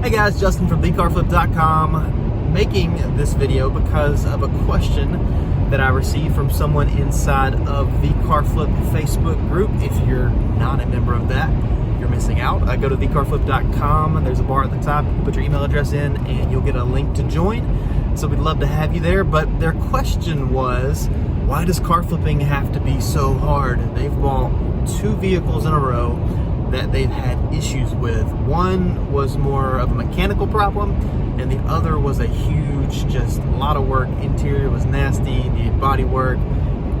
Hey guys, Justin from thecarflip.com, making this video because of a question that I received from someone inside of the CarFlip Facebook group. If you're not a member of that, you're missing out. Go to thecarflip.com, there's a bar at the top, you put your email address in and you'll get a link to join. So we'd love to have you there, but their question was, why does car flipping have to be so hard? They've bought 2 vehicles in a row that they've had issues with. One was more of a mechanical problem, and the other was a huge, just a lot of work. Interior was nasty, needed body work,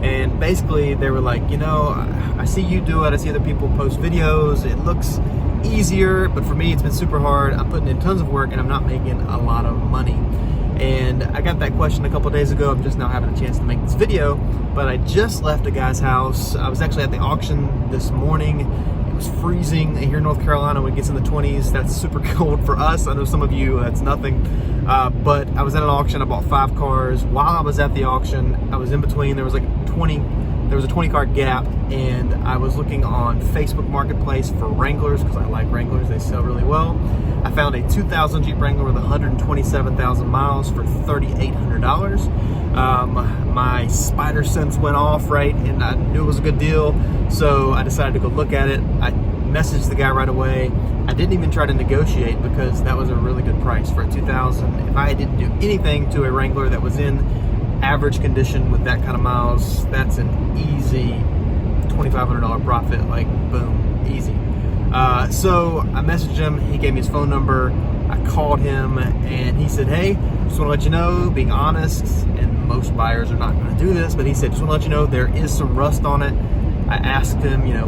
and basically they were like, you know, I see you do it, I see other people post videos, it looks easier, but for me it's been super hard. I'm putting in tons of work and I'm not making a lot of money. And I got that question a couple days ago. I'm just now having a chance to make this video, but I just left a guy's house. I was actually at the auction this morning. It was freezing here in North Carolina. When it gets in the 20s, that's super cold for us. I know some of you, that's nothing. But I was at an auction. I bought 5 cars. While I was at the auction, I was in between. There was a 20 car gap, and I was looking on Facebook Marketplace for Wranglers because I like Wranglers. They sell really well. I found a 2000 Jeep Wrangler with 127,000 miles for $3,800. My spider sense went off, right, and I knew it was a good deal, so I decided to go look at it. I messaged the guy right away. I didn't even try to negotiate because that was a really good price for a 2000. If I didn't do anything to a Wrangler that was in average condition with that kind of miles, that's an easy $2,500 profit, like boom, easy. So I messaged him, he gave me his phone number, I called him, and he said, hey, just want to let you know, being honest, and most buyers are not going to do this, but he said, just want to let you know there is some rust on it. I asked him, you know,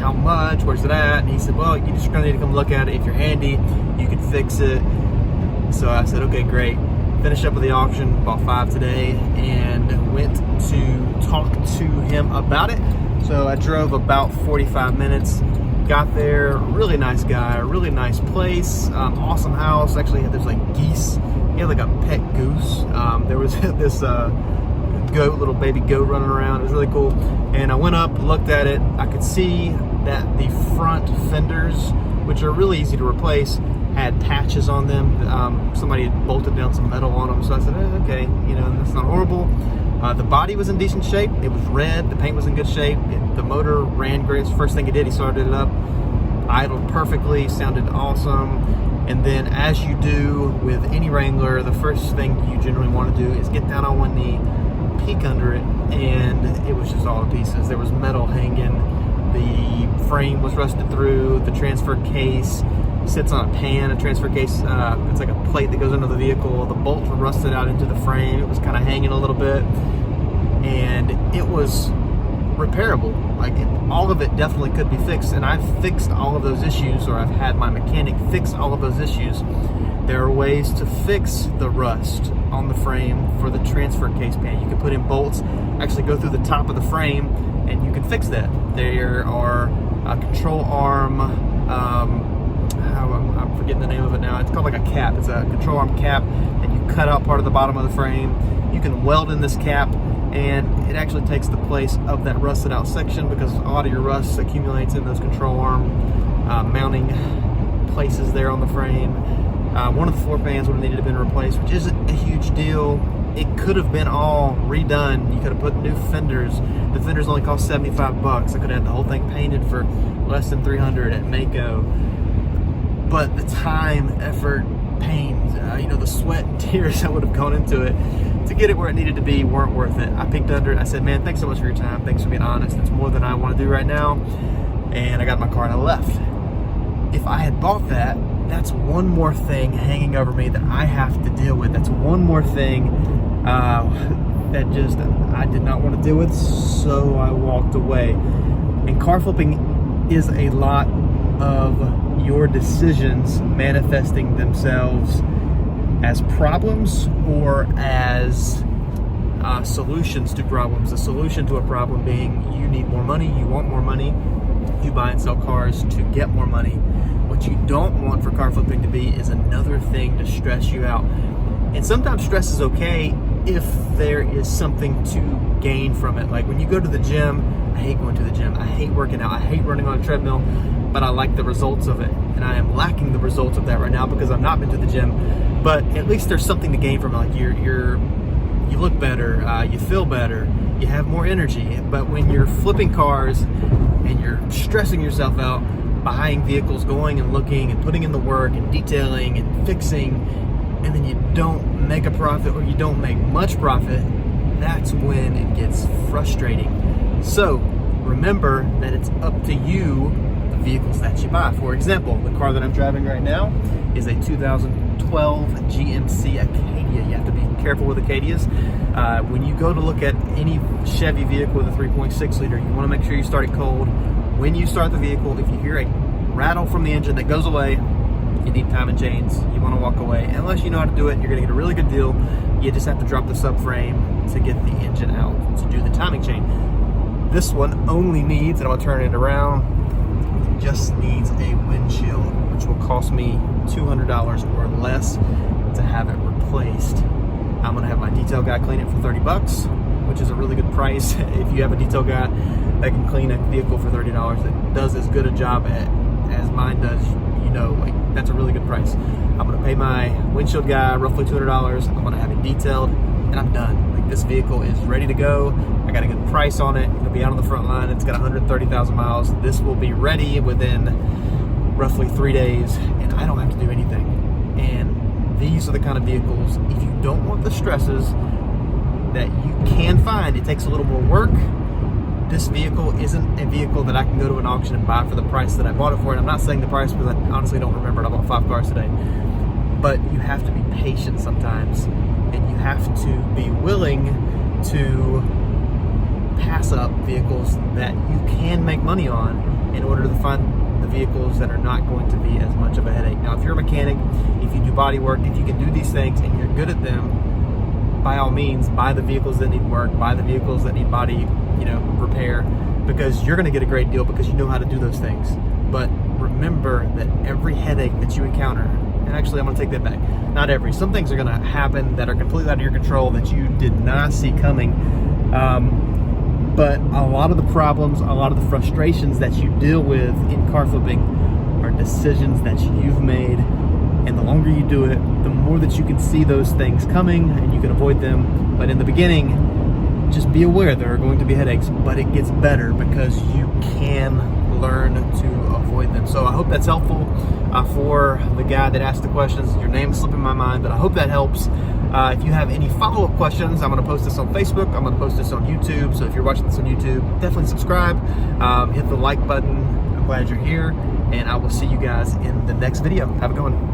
how much, where's it at? And he said, well, you're just going to need to come look at it. If you're handy, you can fix it. So I said, okay, great. Finished up with the auction, bought 5 today, and went to talk to him about it. So I drove about 45 minutes, got there, really nice guy, really nice place, awesome house. Actually, there's like geese. He had like a pet goose. There was this goat, little baby goat running around. It was really cool. And I went up, looked at it. I could see that the front fenders, which are really easy to replace, had patches on them. Somebody had bolted down some metal on them. So I said, okay, you know, that's not horrible. The body was in decent shape. It was red. The paint was in good shape. The motor ran great. It's the first thing it did. He started it up, idled perfectly, sounded awesome. And then, as you do with any Wrangler, the first thing you generally want to do is get down on one knee, peek under it, and it was just all to pieces. There was metal hanging. The frame was rusted through. The transfer case sits on a pan. A transfer case, it's like a plate that goes under the vehicle. The bolts were rusted out into the frame. It was kind of hanging a little bit, and it was repairable. Like, all of it definitely could be fixed, and I've fixed all of those issues, or I've had my mechanic fix all of those issues. There are ways to fix the rust on the frame for the transfer case pan. You can put in bolts, actually go through the top of the frame, and you can fix that. There are a control arm, I'm forgetting the name of it now. It's called like a cap. It's a control arm cap, and you cut out part of the bottom of the frame. You can weld in this cap, and it actually takes the place of that rusted out section because a lot of your rust accumulates in those control arm mounting places there on the frame. One of the floor fans would have needed to have been replaced, which isn't a huge deal. It could have been all redone. You could have put new fenders. The fenders only cost 75 bucks. I could have had the whole thing painted for less than 300 at Maaco. But the time, effort, pain, you know, the sweat and tears that would have gone into it to get it where it needed to be weren't worth it. I peeked under it. I said, man, thanks so much for your time. Thanks for being honest. It's more than I want to do right now. And I got in my car and I left. If I had bought that, that's one more thing hanging over me that I have to deal with. That's one more thing that just I did not want to deal with, so I walked away. And car flipping is a lot of your decisions manifesting themselves as problems or as solutions to problems. The solution to a problem being you need more money, you want more money, you buy and sell cars to get more money. What you don't want for car flipping to be is another thing to stress you out. And sometimes stress is okay if there is something to gain from it. Like when you go to the gym, I hate going to the gym. I hate working out. I hate running on a treadmill. but I like the results of it. And I am lacking the results of that right now because I've not been to the gym. But at least there's something to gain from it. Like you look better, you feel better, you have more energy. But when you're flipping cars and you're stressing yourself out, buying vehicles, going and looking and putting in the work and detailing and fixing, and then you don't make a profit or you don't make much profit, that's when it gets frustrating. So remember that it's up to you the vehicles that you buy. For example, the car that I'm driving right now is a 2012 GMC Acadia. You have to be careful with Acadias. When you go to look at any Chevy vehicle with a 3.6 liter, you want to make sure you start it cold. When you start the vehicle, if you hear a rattle from the engine that goes away, you need timing chains. You want to walk away. Unless you know how to do it, you're going to get a really good deal. You just have to drop the subframe to get the engine out to do the timing chain. This one only needs, and I'm going to turn it around, just needs a windshield, which will cost me $200 or less to have it replaced. I'm going to have my detail guy clean it for $30, which is a really good price. If you have a detail guy that can clean a vehicle for $30 that does as good a job as mine does, you know, like, that's a really good price. I'm going to pay my windshield guy roughly $200. I'm going to have it detailed, and I'm done. Like, this vehicle is ready to go. I got a good price on it. It'll be out on the front line. It's got 130,000 miles. This will be ready within roughly 3 days, and I don't have to do anything. And these are the kind of vehicles, if you don't want the stresses that you can find, it takes a little more work. This vehicle isn't a vehicle that I can go to an auction and buy for the price that I bought it for. And I'm not saying the price because I honestly don't remember it. I bought 5 cars today. But you have to be patient sometimes, and you have to be willing to pass up vehicles that you can make money on in order to find the vehicles that are not going to be as much of a headache. Now, if you're a mechanic, if you do body work, if you can do these things and you're good at them, by all means, buy the vehicles that need work, buy the vehicles that need body, repair, because you're going to get a great deal because you know how to do those things. But remember that every headache that you encounter, and actually I'm going to take that back, not every, some things are going to happen that are completely out of your control that you did not see coming. But a lot of the problems, a lot of the frustrations that you deal with in car flipping are decisions that you've made. And the longer you do it, the more that you can see those things coming and you can avoid them. But in the beginning, just be aware there are going to be headaches, but it gets better because you can learn to avoid them. So I hope that's helpful for the guy that asked the questions. Your name is slipping my mind, but I hope that helps. If you have any follow-up questions, I'm going to post this on Facebook. I'm going to post this on YouTube. So if you're watching this on YouTube, definitely subscribe. Hit the like button. I'm glad you're here, and I will see you guys in the next video. Have a good one.